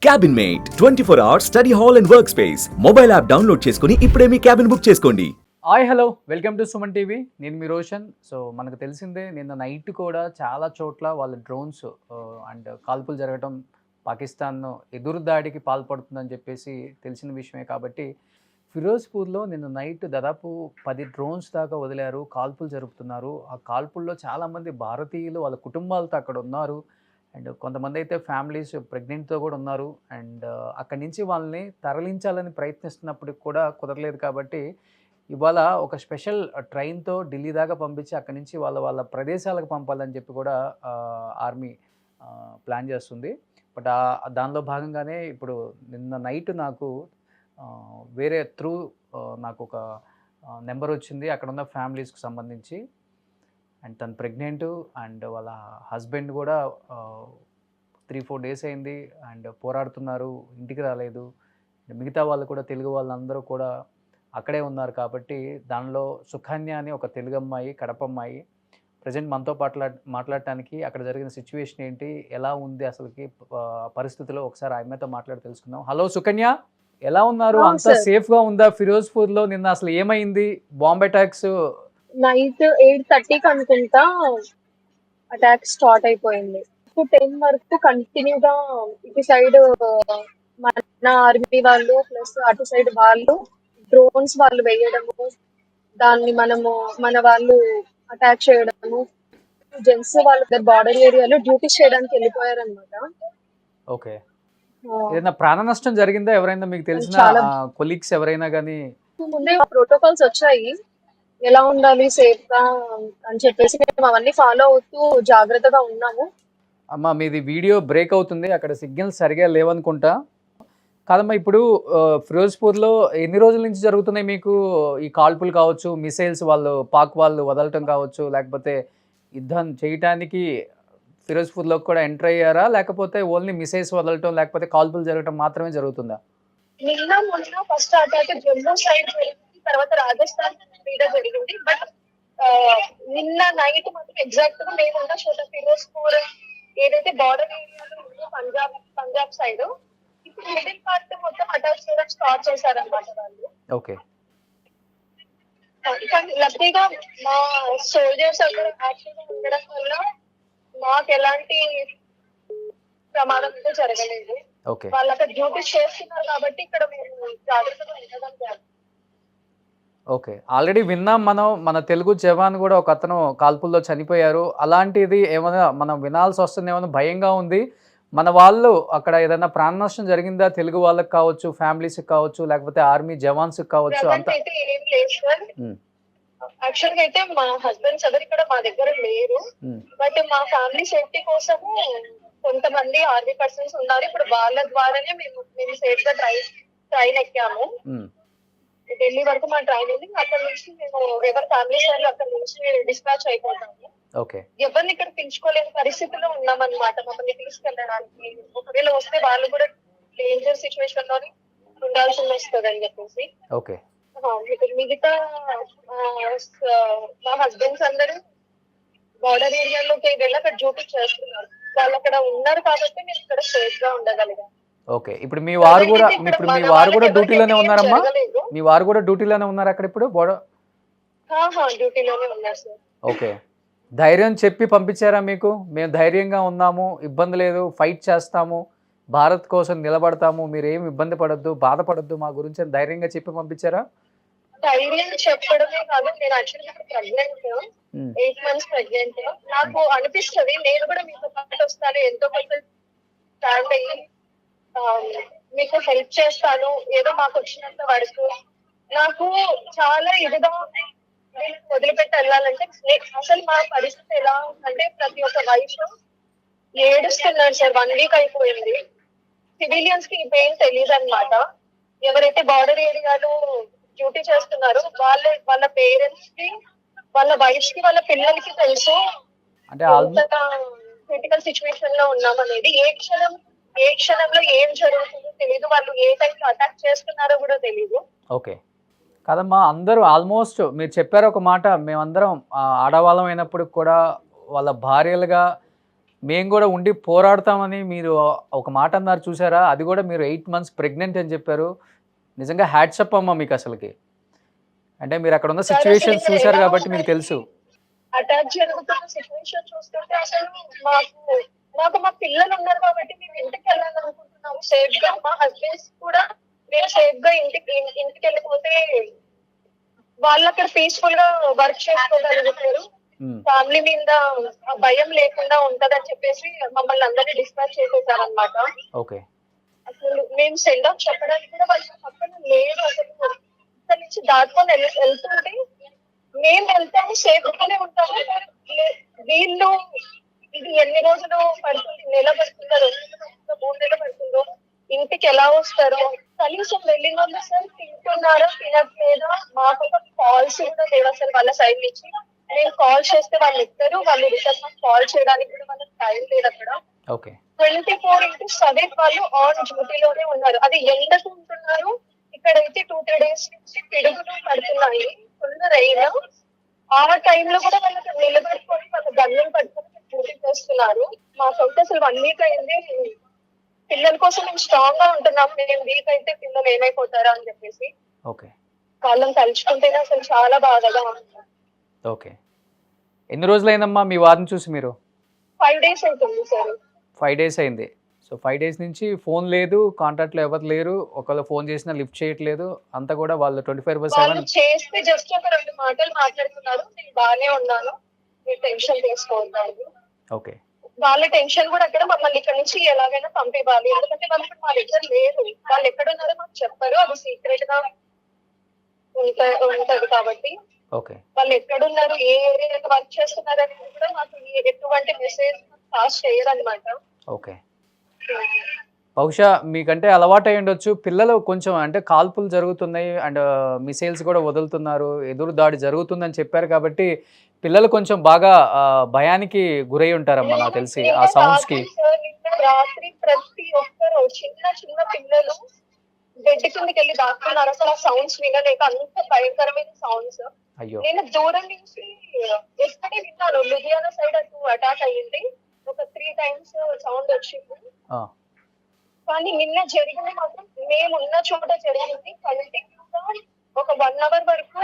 Cabin mate 24 hours study hall and work space mobile app download చేసుకుని ఇప్పుడే మీ cabin book చేసుకోండి. Hi hello welcome to Suman TV. నేను మీ రోషన్. సో మనకు తెలిసిందే, నిన్న నైట్ కూడా చాలా చోట్ల వాళ్ళ డ్రోన్స్ అండ్ కాల్పులు జరగటం, పాకిస్తాన్ ఎదురు దాడికి పాల్పడుతుందని చెప్పేసి తెలిసిన విషయమే. కాబట్టి ఫిరోజ్పూర్లో నిన్న నైట్ దాదాపు 10 డ్రోన్స్ దాకా వదిలారు, కాల్పులు జరుపుతున్నారు. ఆ కాల్పుల్లో చాలామంది భారతీయులు వాళ్ళ కుటుంబాలతో అక్కడ ఉన్నారు. అండ్ కొంతమంది అయితే ఫ్యామిలీస్ ప్రెగ్నెంట్తో కూడా ఉన్నారు. అండ్ అక్కడి నుంచి వాళ్ళని తరలించాలని ప్రయత్నిస్తున్నప్పటికి కూడా కుదరలేదు. కాబట్టి ఇవాళ ఒక స్పెషల్ ట్రైన్‌తో ఢిల్లీ దాకా పంపించి అక్కడి నుంచి వాళ్ళ వాళ్ళ ప్రదేశాలకు పంపాలని చెప్పి కూడా ఆర్మీ ప్లాన్ చేస్తుంది. బట్ దానిలో భాగంగానే ఇప్పుడు నిన్న నైట్ నాకు వేరే త్రూ నాకు ఒక నెంబర్ వచ్చింది అక్కడున్న ఫ్యామిలీస్‌కి సంబంధించి. అండ్ తను ప్రెగ్నెంటు అండ్ వాళ్ళ హస్బెండ్ కూడా 3-4 డేస్ అయింది అండ్ పోరాడుతున్నారు, ఇంటికి రాలేదు. మిగతా వాళ్ళు కూడా తెలుగు వాళ్ళందరూ కూడా అక్కడే ఉన్నారు. కాబట్టి దానిలో సుకన్య అని ఒక తెలుగు అమ్మాయి, కడప అమ్మాయి ప్రజెంట్ మనతో మాట్లాడటానికి అక్కడ జరిగిన సిచ్యువేషన్ ఏంటి, ఎలా ఉంది అసలుకి పరిస్థితుల్లో ఒకసారి ఆమెతో మాట్లాడి తెలుసుకుందాం. హలో సుకన్య, ఎలా ఉన్నారు? అంతా సేఫ్గా ఉందా ఫిరోజ్పూర్లో? నిన్న అసలు ఏమైంది? బాంబ్ అటాక్స్ నైట్ 8:30కి అనుకుంటా అటాక్ స్టార్ట్ అయిపోయింది. 10 వరకు కంటిన్యూగా ఇటు సైడ్ మన ఆర్మీ వాళ్ళు ప్లస్ అటు సైడ్ వాళ్ళు డ్రోన్స్ వాళ్ళు వేయడము, దాన్ని మన వాళ్ళు అటాక్ చేయడము. జెంట్స్ వాళ్ళు బార్డర్ ఏరియాలో డ్యూటీ చేయడానికి వెళ్ళిపోయారు అనమాట. ఓకే. ఏదైనా ప్రాణ నష్టం జరిగిందా? ఎవరైనా మీకు తెలిసిన కొలీగ్స్ ఎవరైనా కానీ? ముందే ప్రోటోకాల్స్ వచ్చాయి, ఎలా ఉండాలి సేఫ్ గా అని చెప్పేసి మేము అవన్నీ ఫాలో అవుతూ జాగ్రత్తగా ఉన్నాము. అమ్మా, మీది వీడియో బ్రేక్ అవుతుంది, అక్కడ సిగ్నల్స్ సరిగా లేవనుకుంటా. కాదమ్మా, ఇప్పుడు ఫిరోజ్పూర్లో ఎన్ని రోజుల నుంచి జరుగుతున్నాయి మీకు ఈ కాల్పులు కావచ్చు, మిసైల్స్ వాళ్ళు పాక్ వాళ్ళు వదలటం కావచ్చు, లేకపోతే యుద్ధం చేయటానికి ఫిరోజ్పూర్లోకి కూడా ఎంటర్ అయ్యారా, లేకపోతే ఓన్లీ మిసైల్స్ వదలటం లేకపోతే కాల్పులు జరగటం మాత్రమే జరుగుతుందా? మొన్న ఫస్ట్ అటాక్ జమ్మూ సైడ్ జరిగింది, తర్వాత రాజస్థాన్ మీద జరిగింది. బట్ నిన్న నైట్ మాత్రం ఎగ్జాక్ట్ గా మేము ఉన్న చోట ఫిరోజ్పూర్ ఏదైతే బార్డర్ ఏరియాలో ఉందో పంజాబ్ సైడ్, ఇప్పుడు మిడిల్ పార్ట్ మొత్తం అటాక్ చేయడం స్టార్ట్ చేశారనమాట వాళ్ళు. ఓకే. కానీ లక్కీగా మా సోల్జర్స్ అక్కడ యాక్టివ్గా ఉండడం వల్ల మాకు ఎలాంటి ప్రమాదం అయితే జరగలేదు. వాళ్ళు అక్కడ డ్యూటీ చేస్తున్నారు కాబట్టి ఇక్కడ మేము జాగ్రత్తగా ఉండగలిగాము. ఓకే. ఆల్రెడీ విన్నాం మనం, మన తెలుగు జవాన్ కూడా ఒక అతను కాల్పుల్లో చనిపోయారు. అలాంటిది ఏమైనా మనం వినాల్సి వస్తుంది, ఏమైనా భయంగా ఉంది? మన వాళ్ళు అక్కడ ఏదైనా ప్రాణ నష్టం జరిగిందా? తెలుగు వాళ్ళకి కావచ్చు, ఫ్యామిలీస్కి కావచ్చు, లేకపోతే ఆర్మీ జవాన్స్కి కావచ్చు? అంత అయితే ఏం లేదు సార్. యాక్చువల్ గా అయితే మా హస్బెండ్స్ ఎవరు ఇక్కడ మా దగ్గర లేరు. బట్ మా ఫ్యామిలీ సేఫ్టీ కోసము కొంతమంది ఆర్మీ పర్సన్స్ ఉన్నారు. ఇప్పుడు వాళ్ళ ద్వారానే మేము సేఫ్ గా ట్రైన్ ఎక్కాము. ఢిల్లీ వరకు మా ట్రైన్ ఉంది. అక్కడ నుంచి మేము ఎవరి ఫ్యామిలీ వాళ్ళు అక్కడ నుంచి డిస్పాచ్ అయిపోతాము. ఎవరిని ఇక్కడ పిలుచుకోలేని పరిస్థితిలో ఉన్నామన్నమాట. మమ్మల్ని తీసుకెళ్ళడానికి ఒకవేళ వస్తే వాళ్ళు కూడా డేంజర్ సిచ్యువేషన్ లోని ఉండాల్సి వస్తుంది అని చెప్పేసి మిగతా మా హస్బెండ్స్ అందరూ బార్డర్ ఏరియాలోకి వెళ్ళి అక్కడ డ్యూటీ చేస్తున్నారు. వాళ్ళు అక్కడ ఉన్నారు కాబట్టి మేము ఇక్కడ సేఫ్ గా ఉండగలిగాం. ఓకే. ఇప్పుడు మీ వారు కూడా డ్యూటీలోనే ఉన్నారమ్మా? మీ వారు కూడా డ్యూటీలోనే ఉన్నారు అక్కడ ఇప్పుడు? డ్యూటీలోనే ఉన్నారు సార్. ఓకే. ధైర్యం చెప్పి పంపించారా మీకు? మేము ధైర్యంగా ఉన్నాము, ఇబ్బంది లేదు, ఫైట్ చేస్తాము, భారత్ కోసం నిలబడతాము, మీరేం ఇబ్బంది పడొద్దు, బాధపడొద్దు మా గురించి అని ధైర్యంగా చెప్పి పంపించారా? ధైర్యం చెప్పడమే కాదు, నేను యాక్చువల్లీ ప్రెగ్నెంట్, 8 months ప్రెగ్నెంట్. నాకు అనిపిస్తుంది నేను కూడా మీతో పాటు వస్తాను, ఎంతో కొంత స్టాండ్ అయ్యి మీకు హెల్ప్ చేస్తాను, ఏదో మాకు వచ్చినంత వరకు. నాకు చాలా ఇదిగా ఉంది వదిలిపెట్టి వెళ్ళాలంటే. అసలు మా పరిస్థితి ఎలా ఉందంటే ప్రతి ఒక్క వైఫ్ ఏడుస్తున్నారు సార్. 1 week అయిపోయింది. సివిలియన్స్ కి ఈ పెయిన్ తెలియదు అనమాట. ఎవరైతే బార్డర్ ఏరియాలో డ్యూటీ చేస్తున్నారో వాళ్ళ పేరెంట్స్ కి, వాళ్ళ వైఫ్ కి, వాళ్ళ పిల్లలకి తెలుసు అంటే క్రిటికల్ సిచ్యువేషన్ లో ఉన్నామనేది. ఏ క్షణంలో ఏం జరుగుతుందో తెలియదు, వాళ్ళు ఏ టైంలో అటాక్ చేస్తున్నారో కూడా తెలియదు. ఓకే. కాదమ్మా, అందరూ ఆల్మోస్ట్ మీరు చెప్పారు ఒక మాట, మేమందరం ఆడవాళ్ళం అయినప్పుడు కూడా వాళ్ళ భార్యలుగా మేము కూడా ఉండి పోరాడతామని మీరు ఒక మాట అన్నారు చూసారా? అది కూడా మీరు 8 మంత్స్ ప్రెగ్నెంట్ అని చెప్పారు. నిజంగా హ్యాట్సప్ అమ్మ మీకు అసలకి. అంటే మీరు అక్కడ ఉన్న సిట్యుయేషన్స్ చూసారు కాబట్టి మీకు తెలుసు. అటాక్ జరుగుతున్న సిచ్యువేషన్ చూస్తుంటే అసలు మాకు మాకు మా పిల్లలు ఉన్నారు కాబట్టి మేము ఇంటికి వెళ్ళాలనుకుంటున్నాము సేఫ్ గా. మా హస్బెండ్స్ కూడా మేము సేఫ్ గా ఇంటికి వెళ్ళిపోతే వాళ్ళు అక్కడ పీస్ఫుల్ గా వర్క్ చేసుకోగలుగుతారు. ఫ్యామిలీ మీద భయం లేకుండా ఉంటదని చెప్పేసి మమ్మల్ని అందరినీ డిస్పాచ్ చేసేసారనమాట. ఓకే. అసలు మేము సెండ్ ఆఫ్ చెప్పడానికి కూడా వాళ్ళ పక్కన లేదు. అసలు ఇక్కడ నుంచి దాటుకొని వెళ్తుంటే మేము వెళ్తాము సేఫ్ గానే ఉంటాము. వీళ్ళు ఇది ఎన్ని రోజులు పడుతుంది, నెల పడుతుందో, 2 నెలలు పడుతుందో, 3 నెలలు పడుతుందో, ఇంటికి ఎలా వస్తారో కనీసం వెళ్ళిన వాళ్ళు సార్ తింటున్నారా తినట్లేదా మాకు కాల్స్ కూడా లేవు అసలు వాళ్ళ సైడ్ నుంచి. నేను కాల్ చేస్తే వాళ్ళు ఎత్తారు, వాళ్ళు రిటర్న్ కాల్ చేయడానికి కూడా వాళ్ళకి టైం లేదు అక్కడ. 24/7 వాళ్ళు ఆన్ డ్యూటీలోనే ఉన్నారు. అది ఎండకు ఉంటున్నారు. ఇక్కడైతే 2-3 డేస్ నుంచి పిడుగులు పడుతున్నాయి, ఫుల్ రైన్. ఆ టైంలో కూడా వాళ్ళకి నిలబడుకొని వాళ్ళ గన్నులు పట్టుకొని డ్యూటీ చేస్తున్నారు. మాకైతే అసలు 1 వీక్ అయింది. పిల్లల కోసం మేము స్ట్రాంగ్ గా ఉంటున్నాం. మేము వీక్ అయితే పిల్లలు ఏమైపోతారా అని చెప్పేసి వాళ్ళని తలుచుకుంటేనే అసలు చాలా బాధగా ఉంటుంది. ఓకే. ఎన్ని రోజులైందమ్మా మీ వారిని చూసి మీరు? 5 డేస్ అవుతుంది సార్. 5 డేస్ అయింది. సో 5 డేస్ నుంచి ఫోన్ లేదు, కాంటాక్ట్లో ఎవరు లేరు. ఒకవేళ ఫోన్ చేసినా లిఫ్ట్ చేయట్లేదు. అంతా కూడా వాళ్ళు 24/7 వాళ్ళు చేస్తే జస్ట్ ఒక 2 మాటలు మాట్లాడుతున్నారు. నేను బాగానే ఉన్నాను, మీరు టెన్షన్ తీసుకోవద్దు. ఓకే. వాళ్ళ టెన్షన్ కూడా అక్కడ మమ్మల్ని ఇక్కడ నుంచి ఎలాగైనా పంపివ్వాలి. ఎందుకంటే వాళ్ళు ఇప్పుడు మా దగ్గర లేరు. వాళ్ళు ఎక్కడ ఉన్నారో మాకు చెప్పారు. అది సీక్రెట్ గా ఉంటది కాబట్టి వాళ్ళు ఎక్కడున్నారు, ఏ ఏరియాలో వర్క్ చేస్తున్నారు అనేది కూడా మాకు ఎటువంటి మెసేజ్ పాస్ చేయరు అనమాట. ఓకే. బహుశా మీకంటే అలవాటు అయి ఉండొచ్చు. పిల్లలు కొంచెం అంటే కాల్పులు జరుగుతున్నాయి అండ్ మిసైల్స్ కూడా వదులుతున్నారు, ఎదురు దాడి జరుగుతుందని చెప్పారు కాబట్టి పిల్లలు కొంచెం బాగా భయానికి గురై ఉంటారమ్మా నాకు తెలిసి ఆ సౌండ్స్ కి. రాత్రి ప్రతి ఒక్కరు చిన్న చిన్న పిల్లలు బెడ్ కిందకి వెళ్ళి దాక్కున్నారు. అసలు ఆ సౌండ్స్ వినలేక, అంత భయంకరమైన సౌండ్స్. నేను దూరం నుంచి ఎక్కడే విన్నాను. లుధియానా సైడ్ అటు అటాక్ అయ్యింది, ఒక 3 times సౌండ్ వచ్చింది. కానీ నిన్న జరిగింది మాత్రం మేమున్న చోట జరిగింది. కంటిన్యూగా ఒక 1 hour వరకు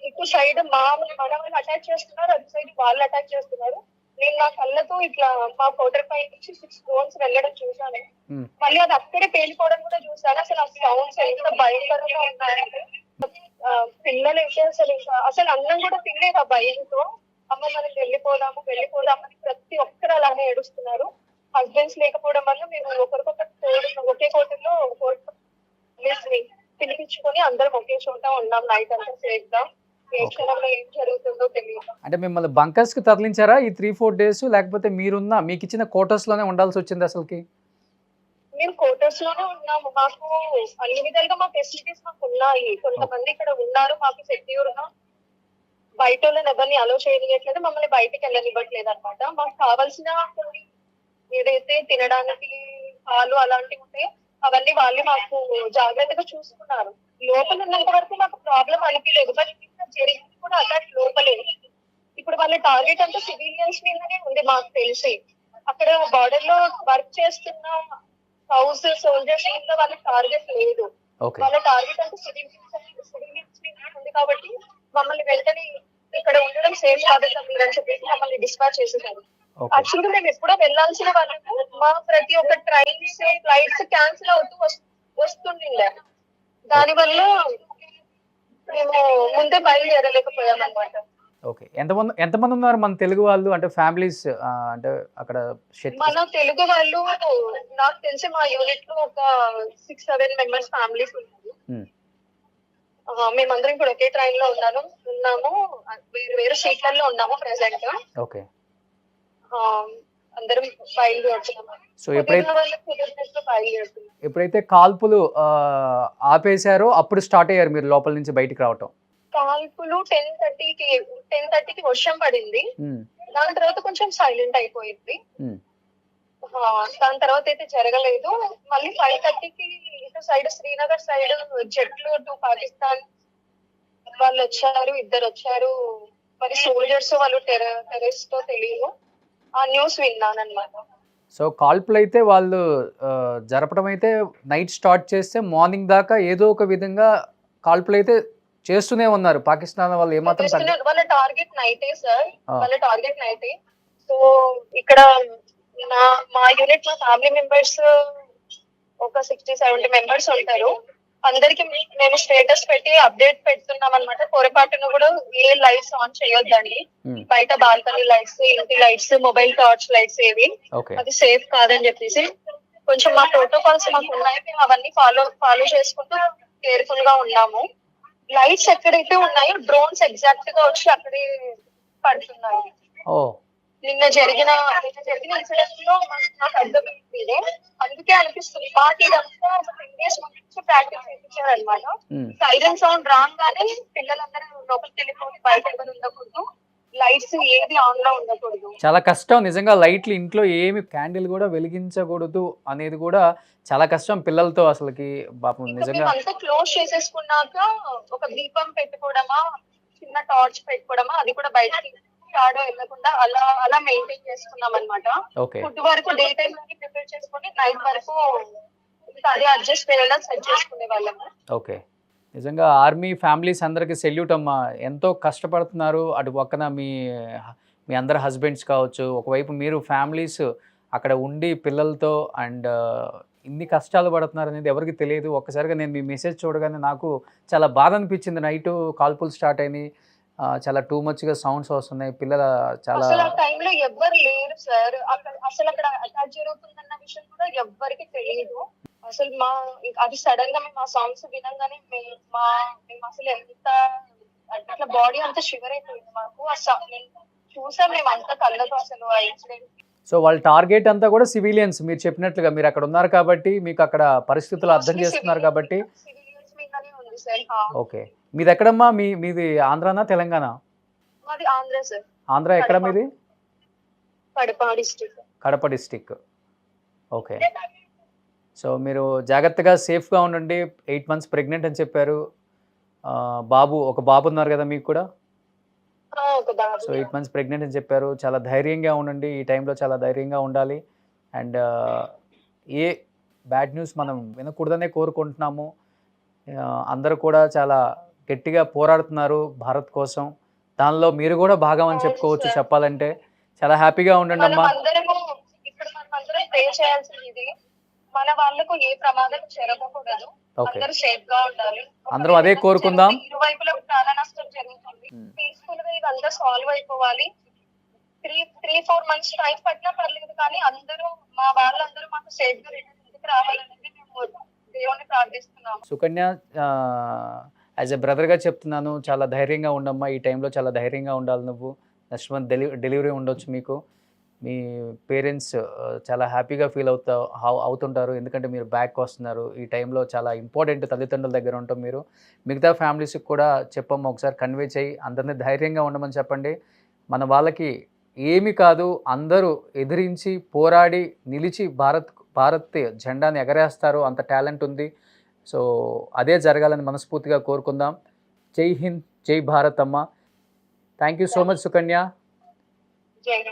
ఇటు సైడ్ మన వాళ్ళు అటాక్ చేస్తున్నారు, అటు సైడ్ వాళ్ళు అటాక్ చేస్తున్నారు. నేను నా కళ్ళతో ఇట్లా మా కోటర్ పై నుంచి 6 drones వెళ్ళడం చూసాను. మళ్ళీ అది అక్కడే పేలిపోవడం కూడా చూసాను. అసలు ఆ సౌండ్స్ ఎంత భయంకరంగా ఉన్నాయంటే పిల్లలు అయితే అసలు అన్నం కూడా తినలేదు ఆ భయంతో. అమ్మ మనం వెళ్ళిపోదామని ప్రతి ఒక్కరు అలానే ఏడుస్తున్నారు. హస్బెండ్స్ లేకపోవడం వల్ల మేము ఒకరికొకరు ఒకే కోటర్లో పిలిపించుకొని అందరం ఒకే చోట ఉన్నాం నైట్ అంతా సేఫ్ గా. ఏ క్షణంలో ఏం జరుగుతుందో తెలియదు. అంటే మిమ్మల్ని బంకర్స్ కి తరలించారా ఈ 3-4 డేస్, లేకపోతే మీరున్న మీకు ఇచ్చిన క్వార్టర్స్ లోనే ఉండాల్సి వచ్చింది? అసలుకి మేము క్వార్టర్స్ లోనే ఉన్నాము. మాకు అన్ని విధాలుగా మా ఫెసిలిటీస్ మాకు ఉన్నాయి. కొంతమంది ఇక్కడ ఉన్నారు మాకు సెక్యూర్ గా. బయట వాళ్ళని ఎవరిని అలో చేయట్లేదు, మమ్మల్ని బయటకి వెళ్ళనివ్వట్లేదు అనమాట. మాకు కావాల్సిన కొన్ని ఏదైతే తినడానికి పాలు అలాంటివి ఉంటే అవన్నీ వాళ్ళే మాకు జాగ్రత్తగా చూసుకున్నారు. లోపల ఉన్నంత వరకు మాకు ప్రాబ్లం అనిపించలేదు. బట్ జరిగింది కూడా అటాక్ లోపలే. ఇప్పుడు వాళ్ళ టార్గెట్ అంతా సివిలియన్స్ మీదనే ఉంది మాకు తెలిసి. అక్కడ బార్డర్ లో వర్క్ చేస్తున్న హౌస్ సోల్జర్స్ మీద వాళ్ళ టార్గెట్ లేదు. వాళ్ళ టార్గెట్ అంతా సివిలియన్స్ మీద ఉంది కాబట్టి మమ్మల్ని వెంటనే ఇక్కడ ఉండడం సేఫ్ కాదు అని చెప్పేసి మమ్మల్ని డిస్పాచ్ చేసేసారు. యాక్చువల్గా మేము ఎప్పుడో వెళ్లాల్సిన వాళ్ళము. మా ప్రతి ఒక్క ట్రైన్స్ ఫ్లైట్స్ క్యాన్సిల్ అవుతూ వస్తుండే. దానివల్ల మేము ముందే బయలుదేరలేకపోయాం అనమాట. ఓకే. ఎంతమంది ఉన్నారు మన తెలుగు వాళ్ళు, అంటే ఫ్యామిలీస్? అంటే అక్కడ మన తెలుగు వాళ్ళు నాకు తెలిసి మా యూనిట్ లో ఒక 6-7 మెంబర్స్ ఫ్యామిలీస్ ఉన్నారు. మేమందరం ఇప్పుడు ఒకే ట్రైన్ లో ఉన్నాము. వేరే సీట్లలో ఉన్నాము ప్రెసెంట్. ఓకే. అందరం బయలుదేరుతున్నాము. సో ఎప్పుడైతే కాల్పులు ఆపేశారో అప్పుడు స్టార్ట్ అయ్యారు మీరు లోపల నుంచి బయటికి రావటం? కాల్పులు 10:30కి వర్షం పడింది. దాని తర్వాత కొంచెం సైలెంట్ అయిపోయింది. దాని తర్వాత అయితే జరగలేదు. మళ్ళీ 5:30కి ఇటు సైడ్ శ్రీనగర్ సైడ్ జెట్లు టు పాకిస్తాన్ వాళ్ళు వచ్చారు, 2 వచ్చారు. మరి సోల్జర్స్ వాళ్ళు టెర్రరిస్ట్ తెలియదు. ఆ న్యూస్ విన్నాను అనమాట. సో కాల్పులు అయితే వాళ్ళు జరపడం అయితే నైట్ స్టార్ట్ చేస్తే మార్నింగ్ దాకా ఏదో ఒక విధంగా కాల్పులు అయితే చేస్తూనే ఉన్నారు. పాకిస్తాన్ వాళ్ళు ఏమాత్రం వాళ్ళ టార్గెట్ నైటే సార్. ఆ. వాళ్ళ టార్గెట్ నైటే. సో ఇక్కడ మా యూనిట్ మా ఫ్యామిలీ మెంబర్స్ ఒక 60-70 మెంబర్స్ ఉంటారు. అందరికి మేము స్టేటస్ పెట్టి అప్డేట్ పెడుతున్నాం అనమాట. పొరపాటున కూడా ఏ లైట్స్ ఆన్ చేయొద్దండి. బయట బాల్కనీ లైట్స్, ఇంటి లైట్స్, మొబైల్ టార్చ్ లైట్స్ ఏవి ఓకే. అది సేఫ్ కాదని చెప్పేసి కొంచెం మా ప్రోటోకాల్స్ మాకు ఉన్నాయి. మేము అవన్నీ ఫాలో చేసుకుంటూ కేర్ఫుల్ గా ఉన్నాము. లైట్స్ ఎక్కడైతే ఉన్నాయో డ్రోన్స్ ఎగ్జాక్ట్ గా వచ్చి అక్కడే పడుతున్నాయి. ఓ నిన్న జరిగిన ఇన్సిడెంట్ లో నాకు అర్థమైంది ఇదే. అందుకే అనిపిస్తుంది మాకు ఇదంతా ఒక 10 days ముందు ప్రాక్టీస్ చేయించారు అనమాట. సైరన్ సౌండ్ రాగానే పిల్లలందరూ లోపలికి వెళ్ళిపోయి బయట ఎవరు ఉండకూడదు, లైట్స్ ఏది ఆన్ లో ఉండకూడదు. చాలా కష్టం నిజంగా. లైట్లు ఇంట్లో ఏమి క్యాండిల్ కూడా వెలిగించకూడదు అనేది కూడా చాలా కష్టం పిల్లలతో అసలుకి. పాపం నిజంగా అంతా క్లోజ్ చేసేసుకున్నాక ఒక దీపం పెట్టుకోవడమా, చిన్న టార్చ్ పెట్టుకోవడమా, అది కూడా బయటకి షాడో వెళ్ళకుండా అలా మెయింటైన్ చేసుకున్నాం అనమాట. ఓకే. ఫుడ్ వరకు డే టైమ్ లోనే ప్రిపేర్ చేసుకొని నైట్ వరకు అదే అడ్జస్ట్ అయ్యేలా సెట్ చేసుకునే వాళ్ళము. ఓకే. నిజంగా ఆర్మీ ఫ్యామిలీస్ అందరికీ సెల్యూట్ అమ్మా. ఎంతో కష్టపడుతున్నారు. అటు పక్కన మీ మీ అందరి హస్బెండ్స్ కావచ్చు, ఒకవైపు మీరు ఫ్యామిలీస్ అక్కడ ఉండి పిల్లలతో అండ్ ఇన్ని కష్టాలు పడుతున్నారు అనేది ఎవరికి తెలియదు. ఒక్కసారిగా నేను మీ మెసేజ్ చూడగానే నాకు చాలా బాధ అనిపించింది. నైట్ కాల్పులు స్టార్ట్ అయినాయి, చాలా టూ మచ్గా సౌండ్స్ వస్తున్నాయి. పిల్లల చాలా అసలు ఆ టైంలో ఎవ్వరు లేరు సార్. అసలు అక్కడ అటాక్ జరుగుతుందన్న విషయం కూడా ఎవ్వరికి తెలియదు. అసలు అది సడన్ గా మేము ఆ సాంగ్స్ వినంగానే మేము అసలు ఎంత అట్లా బాడీ అంతా షివర్ అయిపోయింది మాకు. చూసాం మేము అంతా కళ్ళతో అసలు ఆ ఇన్సిడెంట్. సో వాళ్ళ టార్గెట్ అంతా కూడా సివిలియన్స్. మీరు చెప్పినట్లుగా మీరు అక్కడ ఉన్నారు కాబట్టి మీకు అక్కడ పరిస్థితులు అర్థం చేస్తున్నారు కాబట్టి. సివిలియన్స్ మీదనే ఉంది సార్. ఓకే. మీది ఎక్కడమ్మా? మీది ఆంధ్రానా తెలంగాణ? మాది ఆంధ్ర సార్. ఆంధ్ర ఎక్కడ మీది? Kadapa district. Kadapa district. Okay. So మీరు జాగ్రత్తగా సేఫ్గా ఉండండి. 8 months ప్రెగ్నెంట్ అని చెప్పారు. ఒక బాబు ఉన్నారు కదా మీకు కూడా? సో 8 months ప్రెగ్నెంట్ అని చెప్పారు. చాలా ధైర్యంగా ఉండండి. ఈ టైంలో చాలా ధైర్యంగా ఉండాలి. అండ్ ఏ బ్యాడ్ న్యూస్ మనం వినకూడదనే కోరుకుంటున్నాము. అందరూ కూడా చాలా గట్టిగా పోరాడుతున్నారు భారత్ కోసం. దానిలో మీరు కూడా భాగం అని చెప్పుకోవచ్చు చెప్పాలంటే. చాలా హ్యాపీగా ఉండండి అమ్మా. ఇప్పుడు మనం అందరం ప్రే చేయాల్సింది ఇది. మన వాళ్ళకు ఏ ప్రమాదం జరగకూడదు. అందరూ సేఫ్ గా ఉండాలి. అందరూ అదే కోరుకుందాం. ఇరువైపులా చాలా నష్టం జరుగుతుంది. పీస్ఫుల్ గా ఇదంతా సాల్వ్ అయిపోవాలి. 3-4 months టైం పట్టినా పర్లేదు, కానీ అందరూ మా వాళ్ళందరూ మాకు సేఫ్ గా రిటర్న్ రావాలనేది మేము దేవుని ప్రార్థిస్తున్నాము. సుకన్య, యాజ్ ఎ బ్రదర్గా చెప్తున్నాను, చాలా ధైర్యంగా ఉండమ్మా. ఈ టైంలో చాలా ధైర్యంగా ఉండాలి నువ్వు. నెక్స్ట్ మంత్ డెలివరీ ఉండొచ్చు మీకు. మీ పేరెంట్స్ చాలా హ్యాపీగా ఫీల్ అవుతుంటారు. ఎందుకంటే మీరు బ్యాక్ వస్తున్నారు. ఈ టైంలో చాలా ఇంపార్టెంట్ తల్లిదండ్రుల దగ్గర ఉంటాం మీరు. మిగతా ఫ్యామిలీస్కి కూడా చెప్పమ్మా, ఒకసారి కన్వే చేయి. అందరినీ ధైర్యంగా ఉండమని చెప్పండి. మన వాళ్ళకి ఏమి కాదు, అందరూ ఎదిరించి పోరాడి నిలిచి భారత్ జెండాని ఎగరేస్తారు. అంత టాలెంట్ ఉంది. సో అదే జరగాలని మనస్ఫూర్తిగా కోరుకుందాం. జై హింద్, జై భారత్ అమ్మ. Thank you so much Sukanya. జై హింద్.